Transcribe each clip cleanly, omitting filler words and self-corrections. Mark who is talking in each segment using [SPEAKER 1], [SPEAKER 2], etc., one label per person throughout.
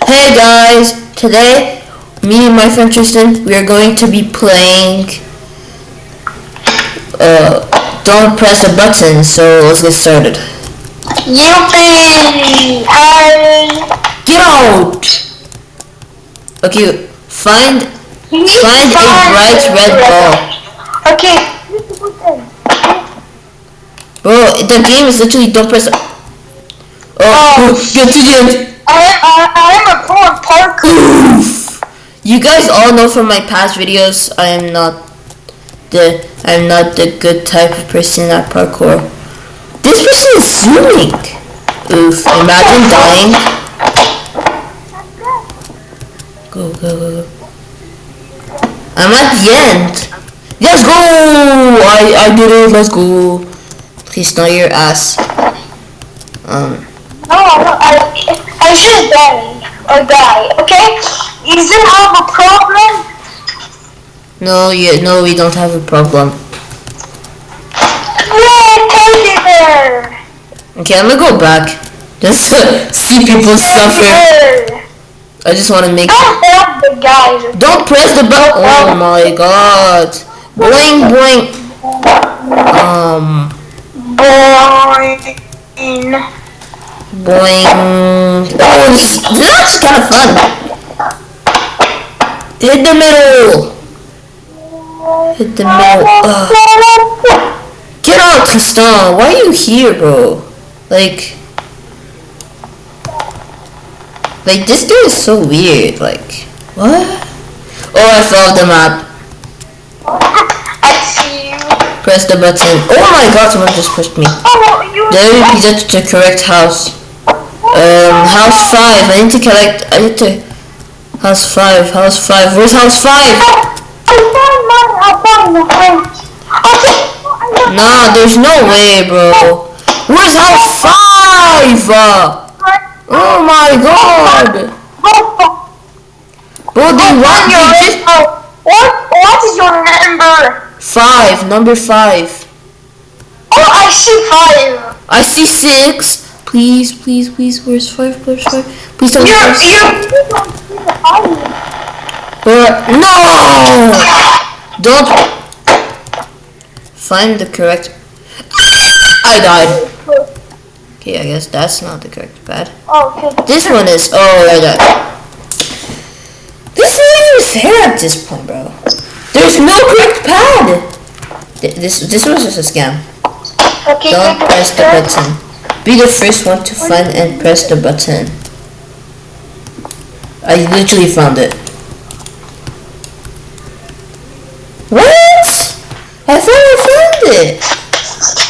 [SPEAKER 1] Hey guys, today me and my friend Trystan, we are going to be playing Don't Press the Button, so let's get started.
[SPEAKER 2] Yippee!
[SPEAKER 1] Get out! Okay, find a bright red ball.
[SPEAKER 2] Okay.
[SPEAKER 1] Bro, the game is literally don't press get to the end.
[SPEAKER 2] I am a pro in parkour.
[SPEAKER 1] You guys all know from my past videos I'm not the good type of person at parkour. This person is zooming. Oof, imagine dying. Go. I'm at the end. Let's go! I did it, let's go. Please not your ass.
[SPEAKER 2] No, I should die, okay? You still have a problem?
[SPEAKER 1] No, we don't have a problem.
[SPEAKER 2] Yeah, teddy bear!
[SPEAKER 1] Okay, I'm gonna go back. Just see people suffer. I just wanna make...
[SPEAKER 2] Don't help the guys.
[SPEAKER 1] Don't press the button! Oh my god. Boing. Boing. Oh, that's kind of fun. Hit the middle. Get out, Trystan. Why are you here, bro? Like this dude is so weird. Like, what? Oh, I followed the map.
[SPEAKER 2] I see you.
[SPEAKER 1] Press the button. Oh my god, someone just pushed me. Deliver pizza to the correct house. House 5. I need to house 5. Where's house 5?
[SPEAKER 2] I found the house.
[SPEAKER 1] Nah, there's no way, bro. Where's house 5? Oh my god. Bro,
[SPEAKER 2] What is your number?
[SPEAKER 1] 5. Number 5.
[SPEAKER 2] Oh, I see 5.
[SPEAKER 1] I see 6. Please. Where's 5? Please tell me. No! Don't find the correct. I died. Okay, I guess that's not the correct pad.
[SPEAKER 2] Okay.
[SPEAKER 1] This one is. Oh, I died. This one is hair at this point, bro. There's no correct pad. This was just a scam.
[SPEAKER 2] Okay.
[SPEAKER 1] Don't press the button. Be the first one to find and press the button. I literally found it. What? I found it.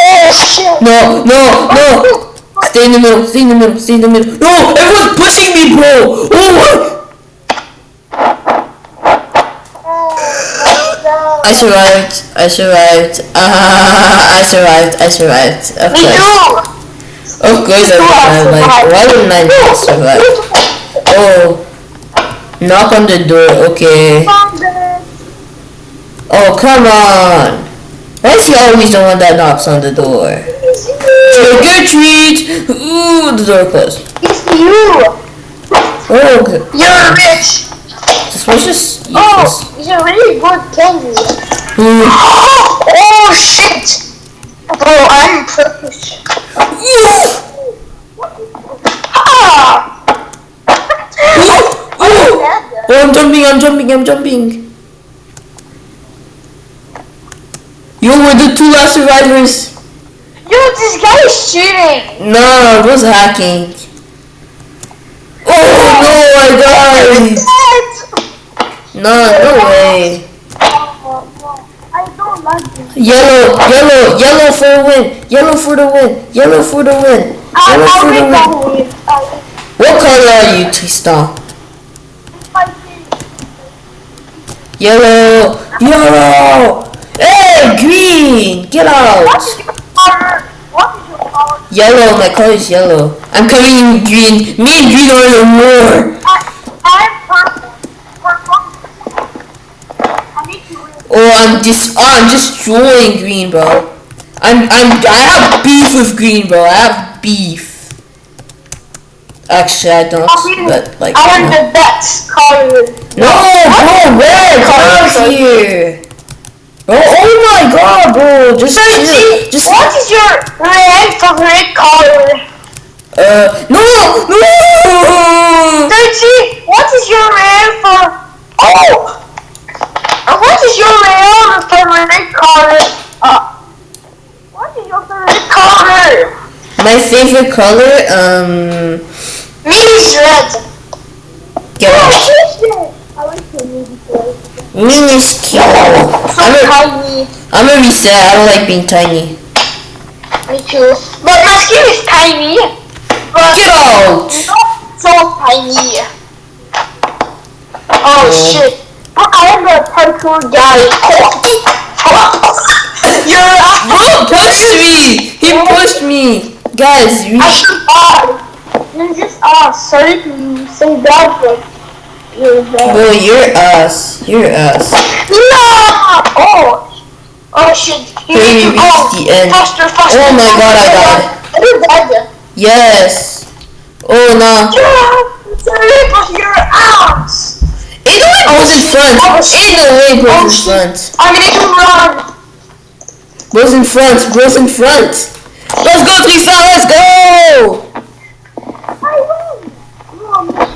[SPEAKER 2] Oh shit.
[SPEAKER 1] No. Stay in the middle. No, everyone's pushing me, bro. Oh what? I survived. I survived. Of course I survived. Like, why wouldn't I not survive? Oh, knock on the door. Okay. Oh, come on. Why is he always the one that knocks on the door? Trick or treat! Ooh, the door closed.
[SPEAKER 2] It's you.
[SPEAKER 1] Oh, okay.
[SPEAKER 2] You're rich.
[SPEAKER 1] This was just useless.
[SPEAKER 2] Oh, it's a really good candy. Oh shit! Bro, I'm purpose.
[SPEAKER 1] Oh, I'm jumping. You were the 2 last survivors.
[SPEAKER 2] Yo, this guy is cheating.
[SPEAKER 1] No, it was hacking. Oh no, I died. No way.
[SPEAKER 2] I don't like this.
[SPEAKER 1] Yellow for the win. What color are you, Trystan? Yellow. Hey, green, get out.
[SPEAKER 2] What is your color?
[SPEAKER 1] Yellow, my color is yellow. I'm coming in green. Me and green are in war.
[SPEAKER 2] I'm purple. I need to win.
[SPEAKER 1] Oh, I'm destroying green, bro. I have beef with green, bro. I have beef. Actually, I don't. But like,
[SPEAKER 2] I want the best color.
[SPEAKER 1] no, bro, where? Come here. Oh my God, bro! Just chill.
[SPEAKER 2] What is your favorite color?
[SPEAKER 1] No!
[SPEAKER 2] 30, what is your what is your favorite color? What is your favorite color?
[SPEAKER 1] My favorite color,
[SPEAKER 2] Me is red.
[SPEAKER 1] get out.
[SPEAKER 2] I like the navy color.
[SPEAKER 1] Green is cute. I'm gonna be sad. I don't like being tiny.
[SPEAKER 2] Me too. But my skin is tiny. But
[SPEAKER 1] Get out!
[SPEAKER 2] not so tiny. Oh shit. I am a parkour guy.
[SPEAKER 1] Bro pushed me! He pushed me! Guys, you...
[SPEAKER 2] You're just sorry to say that, but you're bad.
[SPEAKER 1] Bro, you're us. You're us.
[SPEAKER 2] No! Oh shit. You
[SPEAKER 1] Hey,
[SPEAKER 2] need
[SPEAKER 1] we
[SPEAKER 2] to go.
[SPEAKER 1] reached the end.
[SPEAKER 2] Faster.
[SPEAKER 1] Oh my God, I died.
[SPEAKER 2] You died.
[SPEAKER 1] Yes. Oh no.
[SPEAKER 2] Sorry, but you're out.
[SPEAKER 1] Ain't no way bro's in front. Ain't no way bro's in front.
[SPEAKER 2] I need to run.
[SPEAKER 1] Bro's in front. Bro's in front. Let's go, Trystan. Let's go.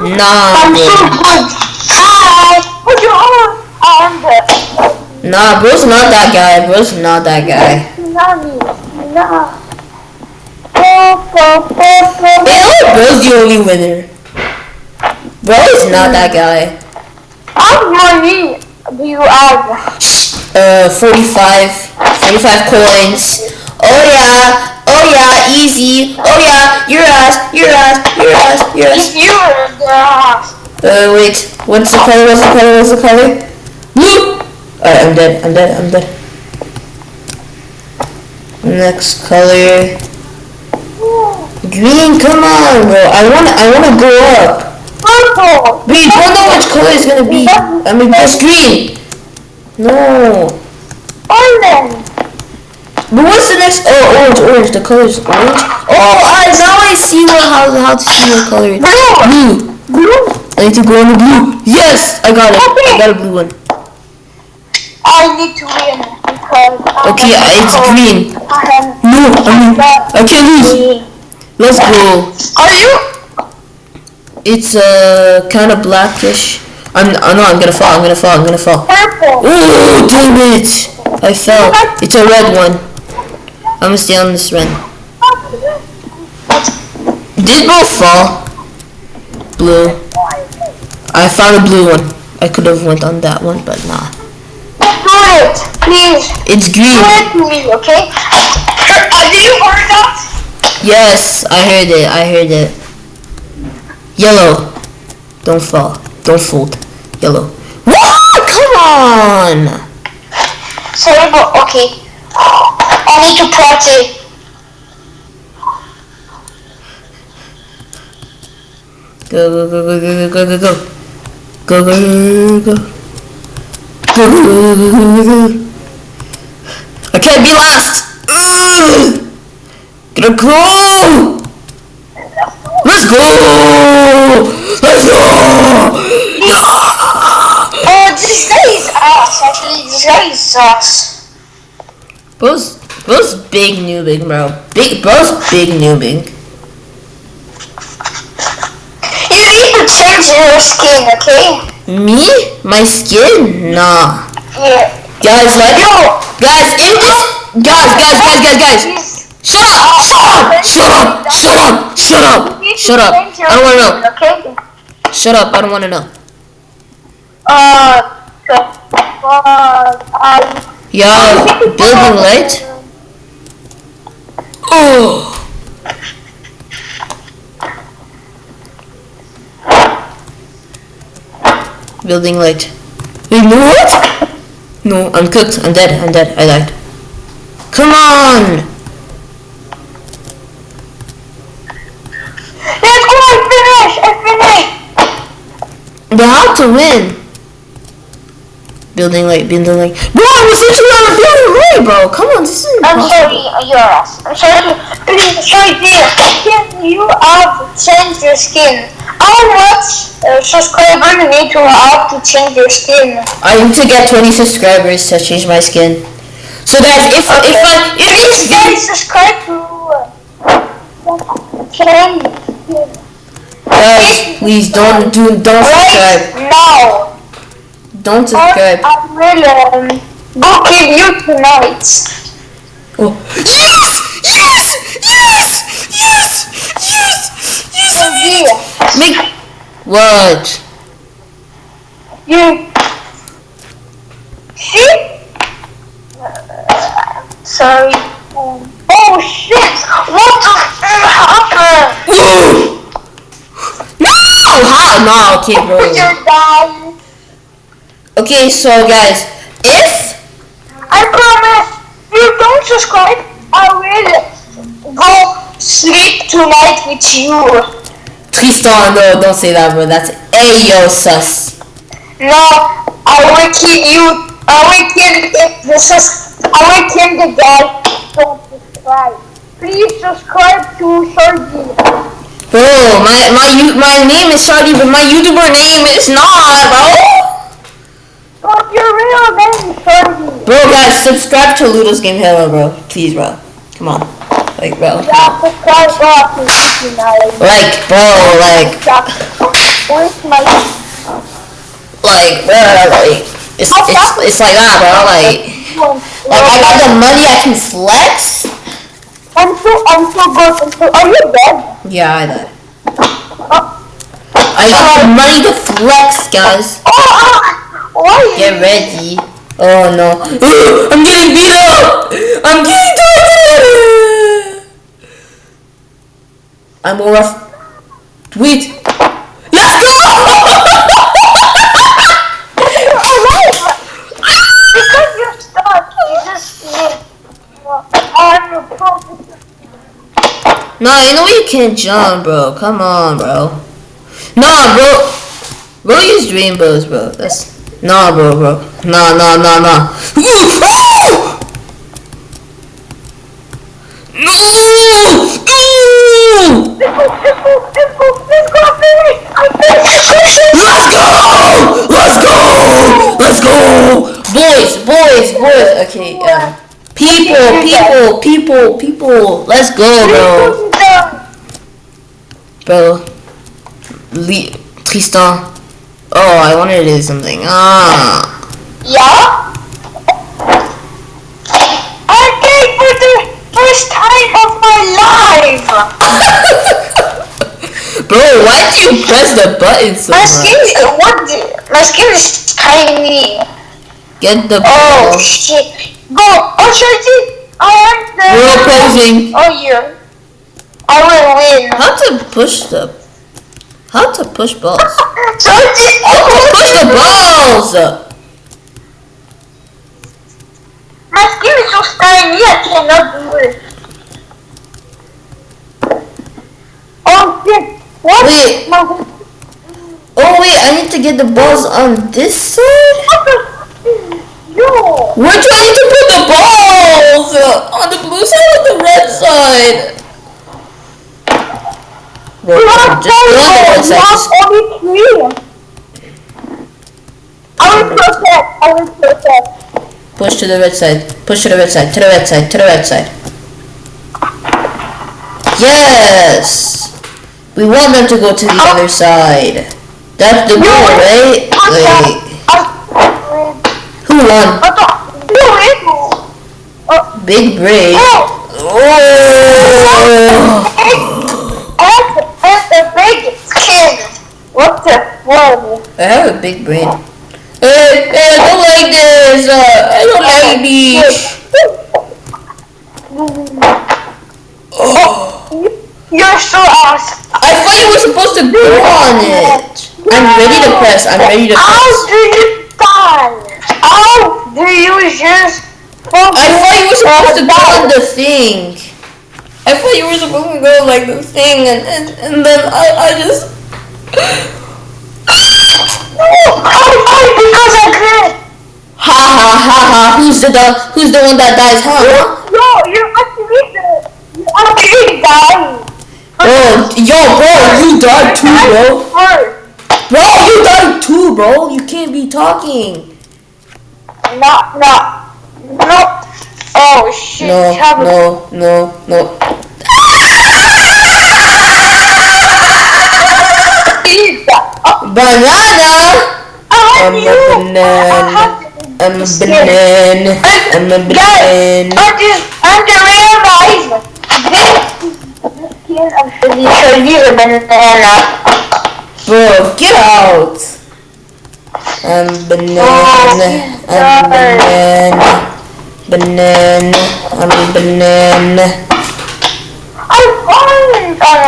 [SPEAKER 1] Nah,
[SPEAKER 2] I'm so
[SPEAKER 1] bro.
[SPEAKER 2] good. Hi. Put your arm there.
[SPEAKER 1] Nah, bro's not that guy. Bro's not that guy.
[SPEAKER 2] No.
[SPEAKER 1] Bro's the only winner. Bro is not that guy.
[SPEAKER 2] How many do you have?
[SPEAKER 1] 45 coins. Oh yeah, easy. Oh yeah, your ass.
[SPEAKER 2] If you were the
[SPEAKER 1] Wait, what's the color? Blue! Alright, I'm dead. Next color. Green, come on, bro. I wanna go up.
[SPEAKER 2] purple.
[SPEAKER 1] We don't know which color it's gonna be. I mean, press green. No.
[SPEAKER 2] Orange.
[SPEAKER 1] But what's the next? Oh, orange. The color's orange. Oh, now I see how to see what color it is. Blue. I need to go on the blue. Yes, I got it. I got a blue one.
[SPEAKER 2] I need to win because
[SPEAKER 1] Okay, it's green. No, I can't lose. Let's go.
[SPEAKER 2] Are you?
[SPEAKER 1] It's kind of blackish. I'm gonna fall.
[SPEAKER 2] Purple.
[SPEAKER 1] Oh, damn it! I fell. It's a red one. I'm gonna stay on this one. Did both fall? Blue. I found a blue one. I could have went on that one, but nah.
[SPEAKER 2] Do it, please.
[SPEAKER 1] It's green.
[SPEAKER 2] Do it to me, okay? Did you hear that?
[SPEAKER 1] Yes, I heard it. Yellow. Don't fall. Don't fold. Yellow. What? Come on!
[SPEAKER 2] Sorry, but okay. I need to practice.
[SPEAKER 1] Go. I can't be last! Gotta go! Let's go!
[SPEAKER 2] Oh, this guy is ass. Actually, this guy is sus.
[SPEAKER 1] Bro's big noobing, bro. Bro's big noobing.
[SPEAKER 2] You need to change your skin, okay?
[SPEAKER 1] Me? My skin? Nah.
[SPEAKER 2] Yeah.
[SPEAKER 1] Guys, Shut up! I don't wanna know.
[SPEAKER 2] Okay.
[SPEAKER 1] Shut up! I don't wanna know. Yeah, building light. Oh. Building light. Wait, no what? No, I'm cooked. I'm dead. I died. Come on!
[SPEAKER 2] Let's go! I finished!
[SPEAKER 1] But how to win? Building light. Bro, I was literally on a building light, bro. Come on, this is
[SPEAKER 2] I'm
[SPEAKER 1] impossible.
[SPEAKER 2] sorry, you're ass. I'm sorry. Please, dear, can you change your skin? How much subscribers you need to have to change your skin?
[SPEAKER 1] I need to get 20 subscribers to change my skin. So guys, if
[SPEAKER 2] Please subscribe to change skin.
[SPEAKER 1] guys, please don't subscribe.
[SPEAKER 2] No.
[SPEAKER 1] Don't subscribe.
[SPEAKER 2] I will go kill you tonight.
[SPEAKER 1] Oh. Yes! Make what?
[SPEAKER 2] You see? Sorry. Oh shit! What the happened?
[SPEAKER 1] No! No, okay, bro.
[SPEAKER 2] You're dying.
[SPEAKER 1] Okay, so guys, if
[SPEAKER 2] I promise, if you don't subscribe, I will go sleep tonight with you.
[SPEAKER 1] Trystan, no, don't say that, bro. That's Ayo sus.
[SPEAKER 2] No, I will kill you. I will kill the guy. Don't subscribe. Please subscribe to Shardy.
[SPEAKER 1] Bro, my name is Shardy, but my YouTuber name is not, bro.
[SPEAKER 2] But your real name is Shardy.
[SPEAKER 1] Bro, guys, subscribe to Ludo's Game Halo, bro. Please, bro. Come on. Like, bro.
[SPEAKER 2] Yeah, subscribe to tonight.
[SPEAKER 1] Like, bro, like,
[SPEAKER 2] Where's my...
[SPEAKER 1] bro, like, it's like that, bro. Like I got the money, I can flex.
[SPEAKER 2] I'm so good. Are you dead?
[SPEAKER 1] Yeah, I died. I got the money to flex, guys.
[SPEAKER 2] Why?
[SPEAKER 1] Get ready. Oh no. I'm getting beat up! I'm getting tortured! I'm over. Wait. Let's go!
[SPEAKER 2] Because you're stuck. You just need...
[SPEAKER 1] No, I know you can't jump, bro. Come on, bro. Nah, bro. Bro, use dream bows, bro. That's... Nah, bro. Nah. No! Let's go! Boys. Okay, people. Let's go, bro. Bro. Trystan. Oh, I wanted to do something.
[SPEAKER 2] Yeah? Okay, for the first time of my life!
[SPEAKER 1] Bro, why did you press the button so much?
[SPEAKER 2] My skin is tiny.
[SPEAKER 1] Get the
[SPEAKER 2] Oh
[SPEAKER 1] ball.
[SPEAKER 2] shit. Go! Oh shit!
[SPEAKER 1] We're opposing.
[SPEAKER 2] Oh yeah. I will win.
[SPEAKER 1] How to push balls?
[SPEAKER 2] Shorty!
[SPEAKER 1] Push the balls!
[SPEAKER 2] My skin is so tiny, I cannot do it. Oh shit! What?
[SPEAKER 1] Wait. Oh wait, I need to get the balls on this side?
[SPEAKER 2] Yo!
[SPEAKER 1] We're trying to put the balls on the blue side or the red side? Bro, just go on the red side.
[SPEAKER 2] Only three. I will protect.
[SPEAKER 1] Push to the red side. To the red side. Yes! We want them to go to the other side. That's the goal, right? Wait. Who won? Big brain. Oh!
[SPEAKER 2] And the big skin. What the fuck?
[SPEAKER 1] I have a big brain. Hey, I don't like this. I don't like these.
[SPEAKER 2] You're so awesome.
[SPEAKER 1] I thought you were supposed to go on it. I'm ready to press.
[SPEAKER 2] How do you die? How do you just...
[SPEAKER 1] I thought you were supposed to go on the thing. I thought you were supposed to go like the thing and then I just...
[SPEAKER 2] Because I could.
[SPEAKER 1] Ha. Who's the one that dies, huh?
[SPEAKER 2] No, you're actually die.
[SPEAKER 1] Oh, yo, bro, you died too, bro. Bro, you died too, bro. You can't be talking.
[SPEAKER 2] No. Oh shit.
[SPEAKER 1] No. Banana. I'm a banana. I'm a banana. I'm a banana.
[SPEAKER 2] I'm to realize this skin of Shirley is a banana.
[SPEAKER 1] Bro, get out. I'm a banana. I'm a banana. Banana. I'm a banana.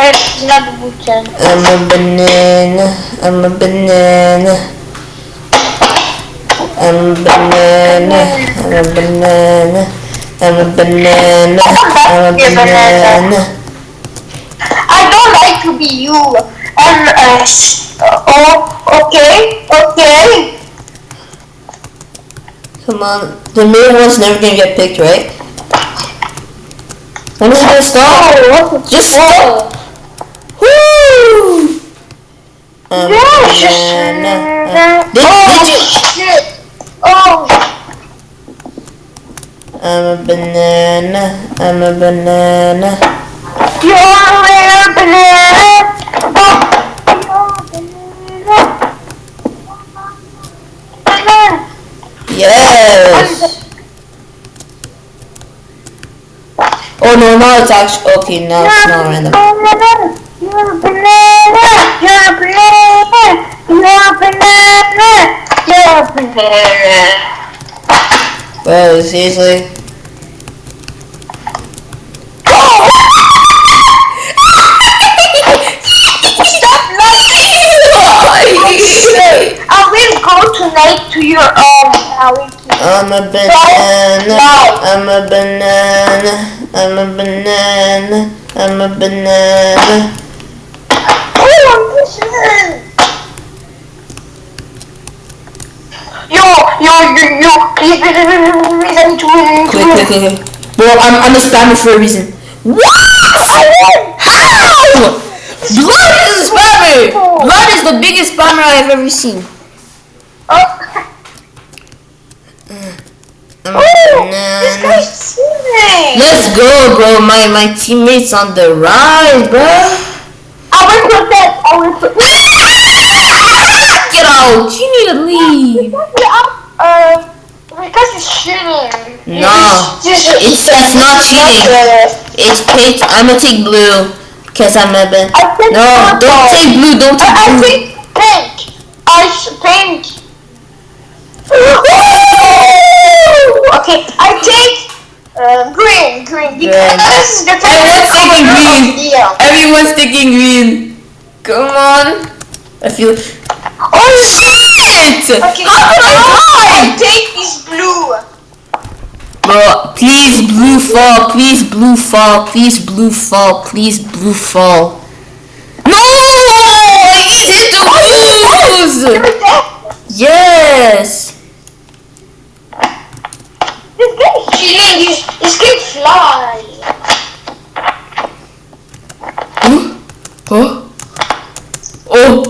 [SPEAKER 2] It's not a button.
[SPEAKER 1] I'm a banana. I'm a banana. I'm a banana. I'm a banana. I'm a banana. I'm a banana.
[SPEAKER 2] I don't like to be you. Okay.
[SPEAKER 1] Come on. The middle one's never gonna get picked, right? When is it gonna stop? Just stop. Woo! I'm a banana. Did you?
[SPEAKER 2] Shit. Oh.
[SPEAKER 1] I'm a banana. I'm a banana.
[SPEAKER 2] You're a banana.
[SPEAKER 1] Yes. Oh no, now it's actually okay. Now it's not random.
[SPEAKER 2] You're a banana. You're a banana. You're a banana. You're a banana.
[SPEAKER 1] Bro, seriously?
[SPEAKER 2] Stop laughing! I will go tonight to your
[SPEAKER 1] I'm a banana. I'm a banana. I'm a banana. I'm a banana.
[SPEAKER 2] Oh, I'm listening. Yo, please, I need to win.
[SPEAKER 1] Quick. Bro, I'm a spammer for a reason. What? How? Blood is a spammer! Blood is the biggest spammer I've ever seen. I'm a
[SPEAKER 2] This
[SPEAKER 1] banana.
[SPEAKER 2] guy's cheating.
[SPEAKER 1] Let's go, bro. My teammates on the rise, bro.
[SPEAKER 2] I will put that.
[SPEAKER 1] Get out! You need to leave.
[SPEAKER 2] Because it's cheating.
[SPEAKER 1] No, it's not cheating. It's pink. I'm gonna take blue. Cause I'm a bit. No, don't take blue. Don't take
[SPEAKER 2] I
[SPEAKER 1] blue.
[SPEAKER 2] take pink. Pink. Okay, I take green because the
[SPEAKER 1] Everyone's taking green. Everyone's taking green. Come on. I feel. Oh shit!
[SPEAKER 2] Okay.
[SPEAKER 1] How could I die?
[SPEAKER 2] I take this blue.
[SPEAKER 1] Bro, please blue fall. Please blue fall. Please blue fall. Please blue fall. No! I needed to lose. Yes.
[SPEAKER 2] This guy is cheating. This can fly.
[SPEAKER 1] Huh? Oh!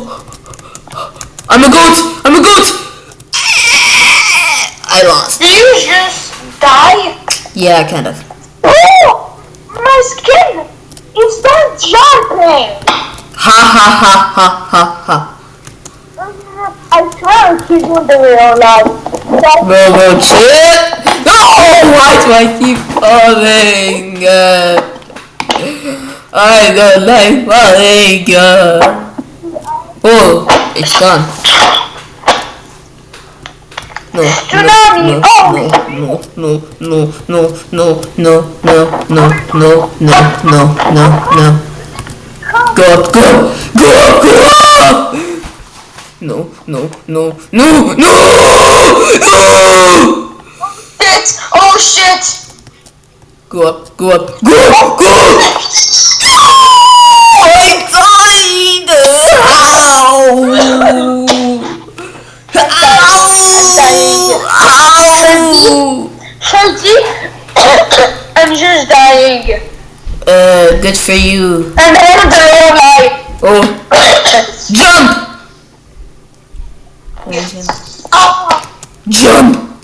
[SPEAKER 1] I'm a goat! I lost.
[SPEAKER 2] Did you just die?
[SPEAKER 1] Yeah, kind of.
[SPEAKER 2] Oh! My skin! It's not jumping!
[SPEAKER 1] Ha.
[SPEAKER 2] I swear he's in the real life.
[SPEAKER 1] Bro, shit! No! Why do I keep falling? I don't like falling. Oh, it's gone. No. Go up. No.
[SPEAKER 2] Oh shit!
[SPEAKER 1] Go up. I died! Ow!
[SPEAKER 2] Shorty, I'm just dying.
[SPEAKER 1] Good for you.
[SPEAKER 2] And then the real life.
[SPEAKER 1] Oh, jump!
[SPEAKER 2] Oh,
[SPEAKER 1] Jump!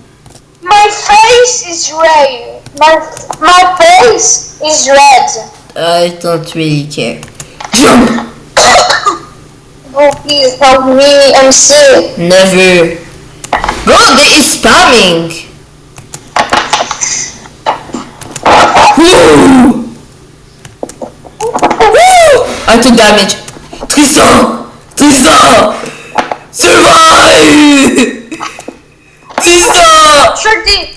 [SPEAKER 2] my face is red. My face is red.
[SPEAKER 1] I don't really care. Jump!
[SPEAKER 2] Oh, please help me. I'm sick.
[SPEAKER 1] Never. Bro, they is spamming. Woo! Woo! I took damage. Trystan! Trystan! Survive! Trystan!
[SPEAKER 2] Shorty,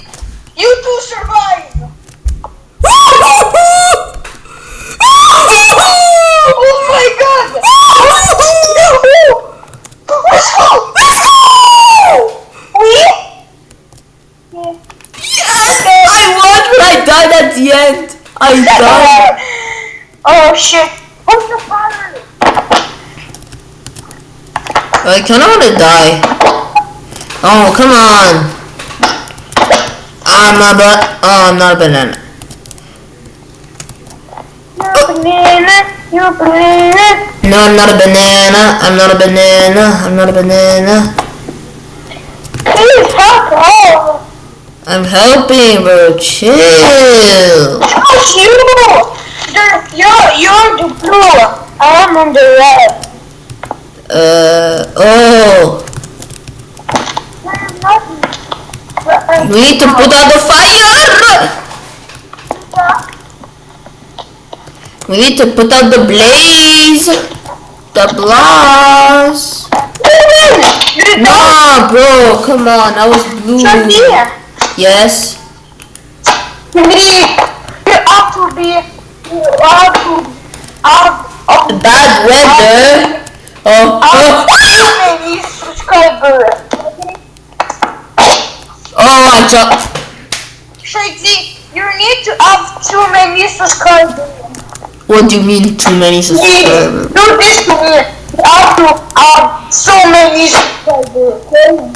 [SPEAKER 2] you two survive. Oh my god!
[SPEAKER 1] Yes! I won, but I died at the end. I died.
[SPEAKER 2] Oh shit! What's the fire?
[SPEAKER 1] I kinda wanna die. Oh, come on. I'm not a banana.
[SPEAKER 2] You're a banana. You're a banana.
[SPEAKER 1] No, I'm not a banana. I'm not a banana. I'm not a banana.
[SPEAKER 2] Please help! Oh,
[SPEAKER 1] I'm helping, bro. Chill.
[SPEAKER 2] it's you. You're the blue. I'm on the red.
[SPEAKER 1] Oh. We need to put out the fire. We need to put out the blaze. The blast. Nah, bro. Come on. I was blue. Yes.
[SPEAKER 2] You have to be. You have to have
[SPEAKER 1] Bad weather. Oh.
[SPEAKER 2] many subscribers.
[SPEAKER 1] Oh, I dropped.
[SPEAKER 2] Shady, you need to have too many subscribers.
[SPEAKER 1] What do you mean too many
[SPEAKER 2] Please,
[SPEAKER 1] subscribers?
[SPEAKER 2] do this to me. You have to have so many subscribers. Okay?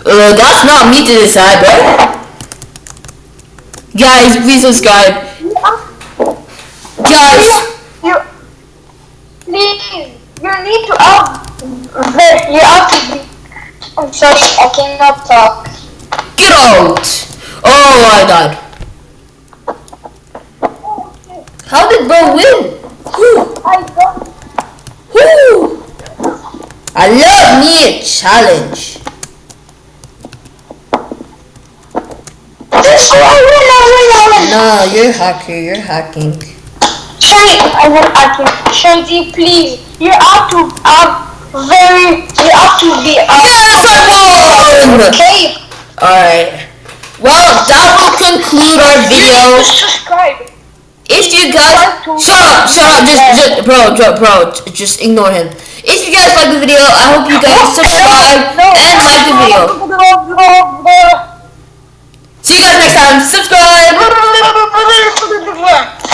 [SPEAKER 1] That's not me to decide, bro. Guys, please subscribe. Guys.
[SPEAKER 2] Please, you need to have. You have to be. I'm sorry, I cannot talk.
[SPEAKER 1] Get out. Oh, I died. How did bro win?
[SPEAKER 2] I don't.
[SPEAKER 1] Woo. I love me a challenge.
[SPEAKER 2] This one,
[SPEAKER 1] No, you're hacking.
[SPEAKER 2] Shady, please. You have to have You have to be.
[SPEAKER 1] Yes, I won.
[SPEAKER 2] Okay.
[SPEAKER 1] Alright. Well, that will conclude our video.
[SPEAKER 2] Subscribe.
[SPEAKER 1] If you guys shut up, just ignore him. If you guys like the video, I hope you guys subscribe and like the video. See you guys next time. Subscribe.